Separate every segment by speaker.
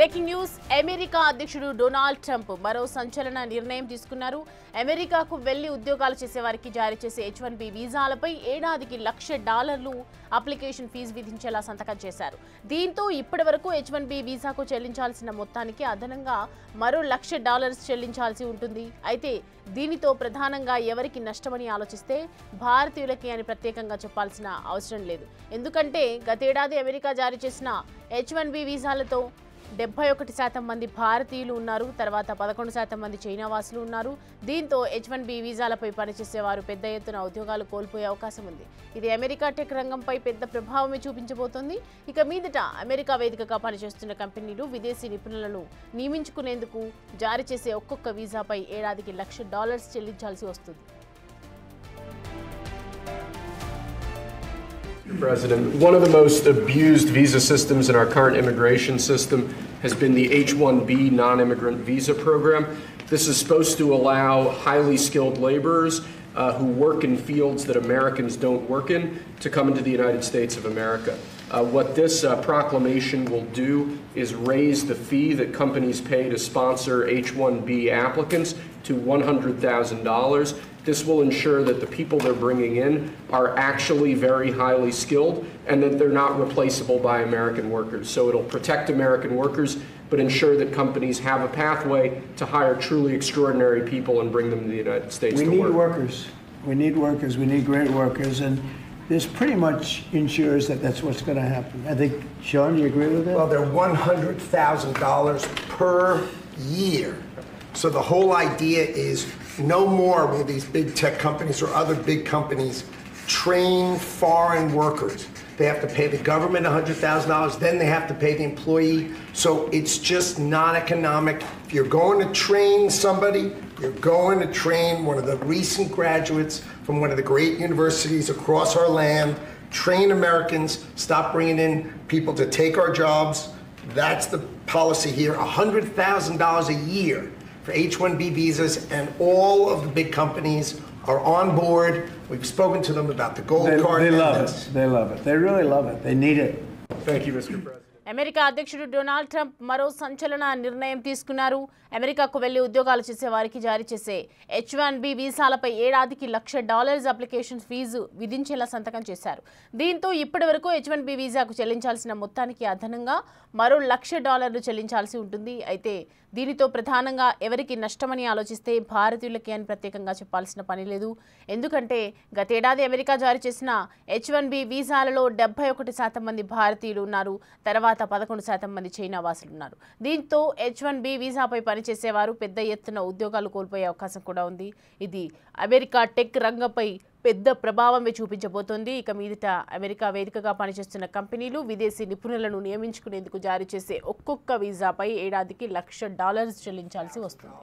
Speaker 1: Breaking news America అధ్యక్షుడు Donald Trump మరో సంచలన నిర్ణయం తీసుకున్నారు. అమెరికాకు వెళ్లి ఉద్యోగాలు చేసే వారికి జారీ చేసే H1B వీసాలపై ఏడాదికి $1,00,000 అప్లికేషన్ ఫీజు విధించేలా సంతకం చేశారు. దీంతో ఇప్పటివరకు H1B వీసాకు చెల్లించాల్సిన మొత్తానికి అదనంగా మరో $1,00,000 చెల్లించాల్సి ఉంటుంది. అయితే దీనితో ప్రధానంగా ఎవరికి నష్టమని ఆలోచిస్తే భారతీయులకి అని ప్రత్యేకంగా చెప్పాల్సిన అవసరం లేదు. ఎందుకంటే గతేడాది అమెరికా జారీ చేసిన H1B వీసాలతో 71% మంది భారతీయులు ఉన్నారు. తర్వాత 11% మంది చైనా వాసులు ఉన్నారు. దీంతో H1B వీసాలపై పనిచేసేవారు పెద్ద ఎత్తున ఉద్యోగాలు కోల్పోయే అవకాశం ఉంది. ఇది అమెరికా టెక్ రంగంపై పెద్ద ప్రభావమే చూపించబోతోంది. ఇక మీదట అమెరికా వేదికగా పనిచేస్తున్న కంపెనీలు విదేశీ నిపుణులను నియమించుకునేందుకు జారీ చేసే ఒక్కొక్క వీసాపై ఏడాదికి $1,00,000 చెల్లించాల్సి వస్తుంది.
Speaker 2: President, one of the most abused visa systems in our current immigration system has been the H-1B non-immigrant visa program. This is supposed to allow highly skilled laborers who work in fields that Americans don't work in to come into the United States of America. What this proclamation will do is raise the fee that companies pay to sponsor H-1B applicants to $100,000. This will ensure that the people they're bringing in are actually very highly skilled and that they're not replaceable by American workers. So it'll protect American workers, but ensure that companies have a pathway to hire truly extraordinary people and bring them to the United States to work.
Speaker 3: We need workers. We need workers. We need great workers. And this pretty much ensures that that's what's going to happen. I think, Sean, do you agree with that?
Speaker 4: Well, they're $100,000 per year. So the whole idea is no more will these big tech companies or other big companies train foreign workers. They have to pay the government $100,000, then they have to pay the employee. So it's just not economic. If you're going to train somebody, you're going to train one of the recent graduates from one of the great universities across our land. Train Americans, stop bringing in people to take our jobs. That's the policy here, $100,000 a year for H-1B visas, and all of the big companies are on board. We've spoken to them about the gold card.
Speaker 3: They love it. They love it. They really love it. They need it.
Speaker 2: Thank you, Mr. President.
Speaker 1: America అధ్యక్షుడు Donald Trump మరో సంచలన నిర్ణయం తీసుకున్నారు. అమెరికాకు వెళ్లి ఉద్యోగాలు చేసే వారికి జారీ చేసే H1B వీసాలపై ఏడాదికి $1,00,000 అప్లికేషన్ ఫీజు విధించేలా సంతకం చేశారు. దీంతో ఇప్పటివరకు H1B వీసాకు చెల్లించాల్సిన మొత్తానికి అదనంగా మరో $1,00,000 చెల్లించాల్సి ఉంటుంది. అయితే దీనితో ప్రధానంగా ఎవరికి నష్టమని ఆలోచిస్తే భారతీయులకి అని ప్రత్యేకంగా చెప్పాల్సిన పని లేదు. ఎందుకంటే గతేడాది అమెరికా జారీ చేసిన H1B వీసాలలో 71% మంది భారతీయులు ఉన్నారు. తర్వాత 11% మంది చైనా వాసులు ఉన్నారు. దీంతో H1B వీసాపై పనిచేసేవారు పెద్ద ఎత్తున ఉద్యోగాలు కోల్పోయే అవకాశం కూడా ఉంది. ఇది అమెరికా టెక్ రంగంపై పెద్ద ప్రభావమే చూపించబోతోంది. ఇక మీదట అమెరికా వేదికగా పనిచేస్తున్న కంపెనీలు విదేశీ నిపుణులను నియమించుకునేందుకు జారీ చేసే ఒక్కొక్క వీసాపై ఏడాదికి $1,00,000 చెల్లించాల్సి వస్తుంది.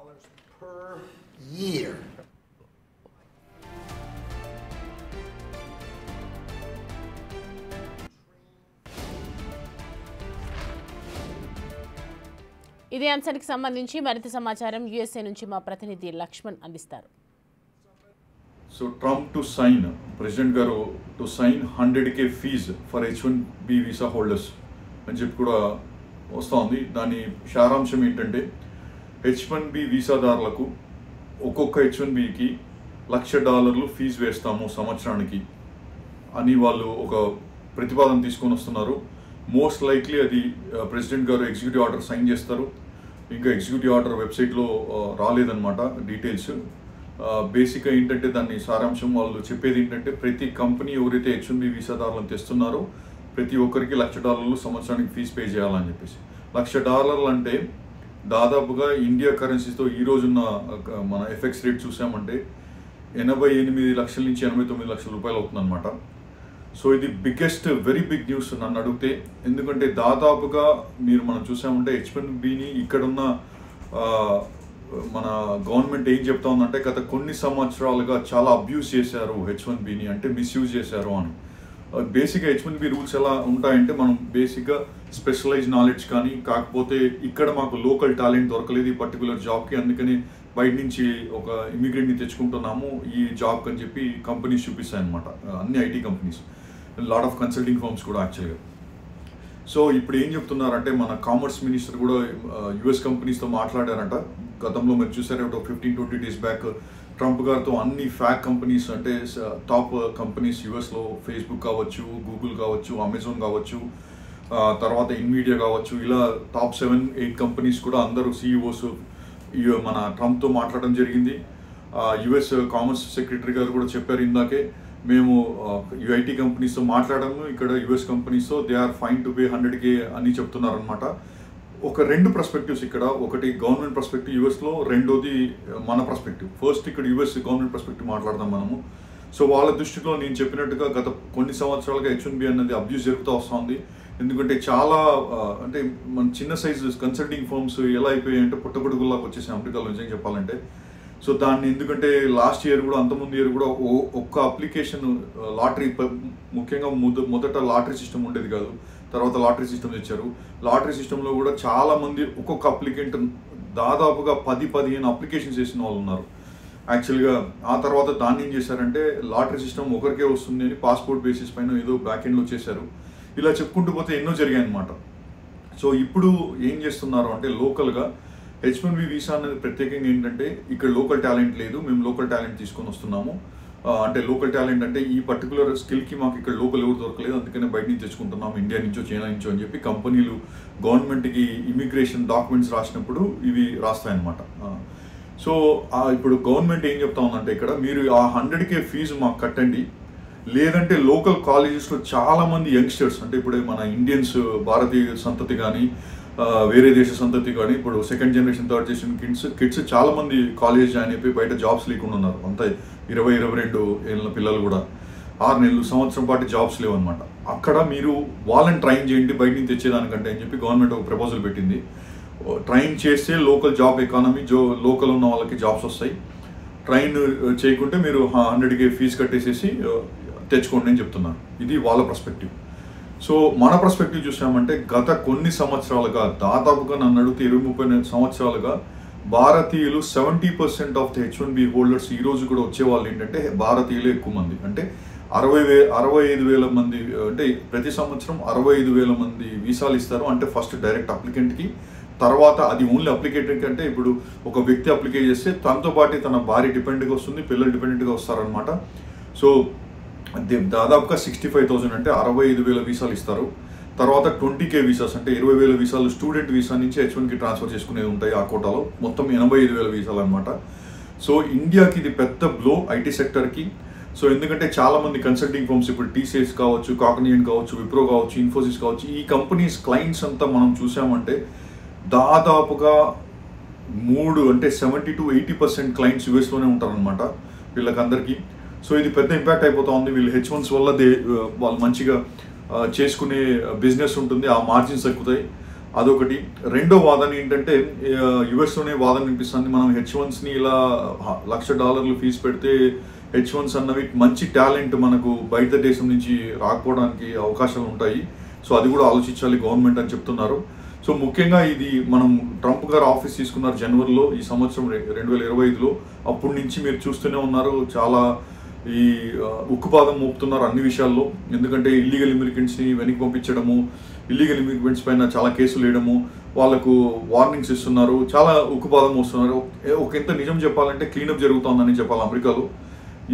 Speaker 1: ఇదే అంశానికి సంబంధించి మరింత సమాచారం USA నుంచి మా ప్రతినిధి లక్ష్మణ్ అందిస్తారు.
Speaker 5: So Trump to sign, President Garu to sign 100K fees for H1B visa holders అని చెప్పి కూడా వస్తుంది. దాని సారాంశం ఏంటంటే H1B వీసాదారులకు ఒక్కొక్క H1Bకి $1,00,000 ఫీజు వేస్తాము సంవత్సరానికి అని వాళ్ళు ఒక ప్రతిపాదన తీసుకొని వస్తున్నారు. మోస్ట్ లైక్లీ అది ప్రెసిడెంట్ గారు ఎగ్జిక్యూటివ్ ఆర్డర్ సైన్ చేస్తారు. ఇంకా ఎగ్జిక్యూటివ్ ఆర్డర్ వెబ్సైట్లో రాలేదన్నమాట డీటెయిల్స్. బేసిక్గా ఏంటంటే దాన్ని సారాంశం వాళ్ళు చెప్పేది ఏంటంటే ప్రతి కంపెనీ ఎవరైతే H1B వీసాదారులను తెస్తున్నారో ప్రతి ఒక్కరికి $1,00,000 సంవత్సరానికి ఫీజు పే చేయాలని చెప్పేసి. $1,00,000 అంటే దాదాపుగా ఇండియా కరెన్సీతో ఈ రోజున్న మన ఎఫ్ఎక్స్ రేట్ చూసామంటే 88 లక్షల నుంచి 89 లక్షల రూపాయలు అవుతుందన్నమాట. సో ఇది బిగ్గెస్ట్ వెరీ బిగ్ న్యూస్ నన్ను అడిగితే. ఎందుకంటే దాదాపుగా మనం చూసామంటే H1Bని ఇక్కడున్న మన గవర్నమెంట్ ఏం చెప్తా ఉందంటే గత కొన్ని సంవత్సరాలుగా చాలా అబ్యూస్ చేశారు H1Bని, అంటే మిస్యూజ్ చేశారు అని. బేసిక్గా H1B రూల్స్ ఎలా ఉంటాయంటే మనం బేసిక్గా స్పెషలైజ్ నాలెడ్జ్ కానీ కాకపోతే ఇక్కడ మాకు లోకల్ టాలెంట్ దొరకలేదు ఈ పర్టికులర్ జాబ్కి, అందుకని బయట నుంచి ఒక ఇమిగ్రెంట్ని తెచ్చుకుంటున్నాము ఈ జాబ్కి అని చెప్పి కంపెనీస్ చూపిస్తాయి అనమాట. అన్ని IT companies, lot of consulting firms కూడా యాక్చువల్గా. సో ఇప్పుడు ఏం చెప్తున్నారంటే మన కామర్స్ మినిస్టర్ కూడా యుఎస్ కంపెనీస్తో మాట్లాడారంట. గతంలో మీరు చూసారు 15-20 days బ్యాక్ ట్రంప్ గారితో అన్ని ఫ్యాక్ కంపెనీస్ అంటే టాప్ కంపెనీస్ యుఎస్లో ఫేస్బుక్ కావచ్చు, గూగుల్ కావచ్చు, అమెజాన్ కావచ్చు, తర్వాత ఇన్మీడియా కావచ్చు, ఇలా టాప్ 7-8 కంపెనీస్ కూడా అందరూ సిఇఓస్ మన ట్రంప్తో మాట్లాడడం జరిగింది. యుఎస్ కామర్స్ సెక్రటరీ గారు కూడా చెప్పారు ఇందాకే, మేము యుఐటీ కంపెనీస్తో మాట్లాడాము, ఇక్కడ యుఎస్ కంపెనీస్తో they are fine to pay 100K అని చెప్తున్నారు అనమాట. ఒక 2 పర్స్పెక్టివ్స్ ఇక్కడ, ఒకటి గవర్నమెంట్ పర్స్పెక్టివ్ యుఎస్లో, రెండోది మన పర్స్పెక్టివ్. ఫస్ట్ ఇక్కడ యుఎస్ గవర్నమెంట్ పర్స్పెక్టివ్ మాట్లాడదాం మనము. సో వాళ్ళ దృష్టిలో నేను చెప్పినట్టుగా గత కొన్ని సంవత్సరాలుగా H1B అన్నది అబ్యూస్ జరుగుతూ వస్తుంది. ఎందుకంటే చాలా అంటే మన చిన్న సైజు కన్సల్టింగ్ ఫర్మ్స్ ఎలా అయిపోయాయి అంటే పుట్టగొడుగుల్లాగా వచ్చేసాయి అమెరికాలో నిజంగా చెప్పాలంటే. సో దాన్ని ఎందుకంటే లాస్ట్ ఇయర్ కూడా అంతకుముందు ఇయర్ కూడా ఒక్క అప్లికేషన్ లాటరీ, ముఖ్యంగా మొదట లాటరీ సిస్టమ్ ఉండేది కాదు, తర్వాత లాటరీ సిస్టమ్ తెచ్చారు. లాటరీ సిస్టంలో కూడా చాలామంది ఒక్కొక్క అప్లికెంట్ దాదాపుగా 10-15 అప్లికేషన్స్ వేసిన వాళ్ళు ఉన్నారు యాక్చువల్గా. ఆ తర్వాత దాన్ని ఏం చేశారంటే లాటరీ సిస్టమ్ ఒకరికే వస్తుంది అని పాస్పోర్ట్ బేసిస్ పైన ఏదో బ్యాక్ ఎండ్లో చేశారు. ఇలా చెప్పుకుంటూ పోతే ఎన్నో జరిగాయి అనమాట. సో ఇప్పుడు ఏం చేస్తున్నారు అంటే లోకల్గా H1B వీసా అనేది ప్రత్యేకంగా ఏంటంటే ఇక్కడ లోకల్ టాలెంట్ లేదు, మేము లోకల్ టాలెంట్ తీసుకొని వస్తున్నాము. అంటే లోకల్ టాలెంట్ అంటే ఈ పర్టికులర్ స్కిల్కి మాకు ఇక్కడ లోకల్ ఎవరు దొరకలేదు, అందుకనే బయట నుంచి తెచ్చుకుంటున్నాము, ఇండియా నుంచో చైనా నుంచో అని చెప్పి కంపెనీలు గవర్నమెంట్కి ఇమిగ్రేషన్ డాక్యుమెంట్స్ రాసినప్పుడు ఇవి రాస్తాయన్నమాట. సో ఇప్పుడు గవర్నమెంట్ ఏం చెప్తా ఉందంటే ఇక్కడ మీరు ఆ 100K ఫీజు మాకు కట్టండి, లేదంటే లోకల్ కాలేజెస్లో చాలామంది యంగ్స్టర్స్ అంటే ఇప్పుడు మన ఇండియన్స్ భారతీయ సంతతి కానీ వేరే దేశ సంతతి కానీ ఇప్పుడు 2nd generation 3rd generation kids చాలామంది కాలేజ్ జాయిన్ అయిపోయి బయట జాబ్స్ లేకుండా ఉన్నారు. అంతా 20-22 ఏళ్ళ పిల్లలు కూడా 6 నెలలు సంవత్సరం పాటు జాబ్స్ లేవన్నమాట. అక్కడ మీరు వాళ్ళని ట్రైన్ చేయండి బయట నుంచి తెచ్చేదానికంటే అని చెప్పి గవర్నమెంట్ ఒక ప్రపోజల్ పెట్టింది. ట్రైన్ చేస్తే లోకల్ జాబ్ ఎకానమీ లోకల్ ఉన్న వాళ్ళకి జాబ్స్ వస్తాయి, ట్రైన్ చేయకుంటే మీరు 100K ఫీజు కట్టేసేసి తెచ్చుకోండి అని చెప్తున్నారు. ఇది వాళ్ళ పర్స్పెక్టివ్. సో మన పర్స్పెక్టివ్ చూసామంటే గత కొన్ని సంవత్సరాలుగా దాదాపుగా నన్ను అడిగితే 20-30 సంవత్సరాలుగా భారతీయులు 70% ఆఫ్ ది H1B హోల్డర్స్ ఈ రోజు కూడా వచ్చేవాళ్ళు ఏంటంటే భారతీయులే ఎక్కువ మంది. అంటే 65,000 మంది అంటే ప్రతి సంవత్సరం 65,000 మంది వీసాలు ఇస్తారు. అంటే ఫస్ట్ డైరెక్ట్ అప్లికెంట్కి, తర్వాత అది ఓన్లీ అప్లికేటర్కి అంటే ఇప్పుడు ఒక వ్యక్తి అప్లికే చేస్తే తనతో పాటు తన భార్య డిపెండ్గా వస్తుంది, పిల్లలు డిపెండెంట్గా వస్తారనమాట. సో దాదాపుగా 65,000 అంటే 65,000 వీసాలు ఇస్తారు. తర్వాత 20K వీసాస్ అంటే 20,000 వీసాలు స్టూడెంట్ వీసా నుంచి H1కి ట్రాన్స్ఫర్ చేసుకునేవి ఉంటాయి ఆ కోటాలో, మొత్తం 85,000 వీసాలు అనమాట. సో ఇండియాకి ఇది పెద్ద బ్లో ఐటీ సెక్టర్కి. సో ఎందుకంటే చాలామంది కన్సల్టింగ్ ఫర్మ్స్ ఇప్పుడు TCS కావచ్చు, కాగ్నిజెంట్ కావచ్చు, విప్రో కావచ్చు, ఇన్ఫోసిస్ కావచ్చు, ఈ కంపెనీస్ క్లయింట్స్ అంతా మనం చూసామంటే దాదాపుగా 70-80% క్లయింట్స్ యూఎస్లోనే ఉంటారనమాట వీళ్ళకందరికీ. సో ఇది పెద్ద ఇంపాక్ట్ అయిపోతూ ఉంది. వీళ్ళు H1s వల్ల వాళ్ళు మంచిగా చేసుకునే బిజినెస్ ఉంటుంది, ఆ మార్జిన్స్ ఎక్కుతాయి, అదొకటి. రెండో వాదన ఏంటంటే యుఎస్లోనే వాదన వినిపిస్తుంది, మనం H1స్ని ఇలా $1,00,000 ఫీజు పెడితే H1s అన్నవి మంచి టాలెంట్ మనకు బయట దేశం నుంచి రాకపోవడానికి అవకాశాలు ఉంటాయి. సో అది కూడా ఆలోచించాలి గవర్నమెంట్ అని చెప్తున్నారు. సో ముఖ్యంగా ఇది మనం ట్రంప్ గారు ఆఫీస్ తీసుకున్నారు జనవరిలో ఈ సంవత్సరం 2025లో. అప్పటి నుంచి మీరు చూస్తూనే ఉన్నారు చాలా ఈ ఉక్కుపాదం మోపుతున్నారు అన్ని విషయాల్లో. ఎందుకంటే ఇల్లీగల్ ఇమిగ్రెంట్స్ని వెనక్కి పంపించడము, ఇల్లీగల్ ఇమిగ్రెంట్స్ పైన చాలా కేసులు వేయడము, వాళ్ళకు వార్నింగ్స్ ఇస్తున్నారు, చాలా ఉక్కుపాదం మోస్తున్నారు. ఒక ఎంత నిజం చెప్పాలంటే క్లీనప్ జరుగుతుందని చెప్పాలి అమెరికాలో.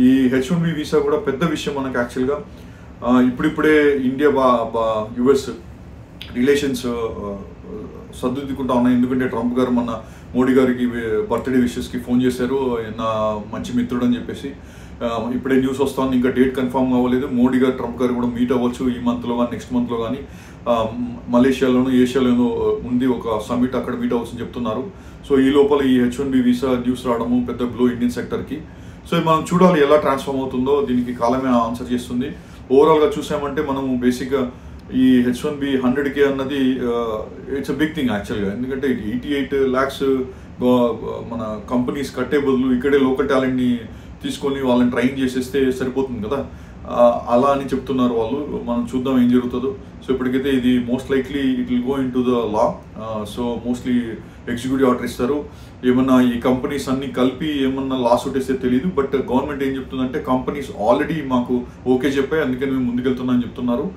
Speaker 5: ఈ H1B వీసా కూడా పెద్ద విషయం మనకు యాక్చువల్గా. ఇప్పుడిప్పుడే ఇండియా యుఎస్ రిలేషన్స్ సర్దుకుంటా ఉన్నాయి. ఎందుకంటే ట్రంప్ గారు మొన్న మోడీ గారికి బర్త్డే విషెస్కి ఫోన్ చేశారు, నా మంచి మిత్రుడు అని చెప్పేసి. ఇప్పుడే న్యూస్ వస్తుంది, ఇంకా డేట్ కన్ఫర్మ్ అవ్వలేదు. మోడీ గారు ట్రంప్ గారు కూడా మీట్ అవ్వచ్చు ఈ మంత్లో కానీ నెక్స్ట్ మంత్లో కానీ. మలేషియాలోను ఏషియాలోనూ ఉంది ఒక సమ్మిట్, అక్కడ మీట్ అవ్వచ్చు అని చెప్తున్నారు. సో ఈ లోపల ఈ H1B వీసా న్యూస్ రావడము పెద్ద బ్లో ఇండియన్ సెక్టర్కి. సో మనం చూడాలి ఎలా ట్రాన్స్ఫార్మ్ అవుతుందో, దీనికి కాలమే ఆన్సర్ చేస్తుంది. ఓవరాల్గా చూసామంటే మనము బేసిక్గా ఈ H1B 100K అన్నది ఇట్స్ అ బిగ్ థింగ్ యాక్చువల్గా. ఎందుకంటే 88 lakhs మన కంపెనీస్ కట్టే బదులు ఇక్కడే లోకల్ టాలెంట్ని తీసుకొని వాళ్ళని ట్రైన్ చేసేస్తే సరిపోతుంది కదా, అలా అని చెప్తున్నారు వాళ్ళు. మనం చూద్దాం ఏం జరుగుతుందో. సో ఇప్పటికైతే ఇది most likely it will go in to the law. So mostly executive order ఇస్తారు. ఏమన్నా ఈ కంపెనీస్ అన్ని కలిపి ఏమన్నా లాస్ ఉంటేస్తే తెలియదు. బట్ గవర్నమెంట్ ఏం చెప్తుందంటే కంపెనీస్ ఆల్రెడీ మాకు ఓకే చెప్పాయి, అందుకని మేము ముందుకెళ్తున్నామని చెప్తున్నారు.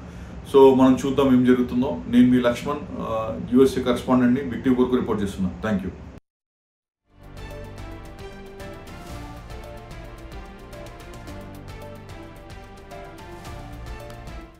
Speaker 5: సో మనం చూద్దాం ఏం జరుగుతుందో. నేను మీ లక్ష్మణ్, యూఎస్ఏ కరెస్పాండెంట్ని బిగ్ టీవీ కొరకు రిపోర్ట్ చేస్తున్నాను. Thank you.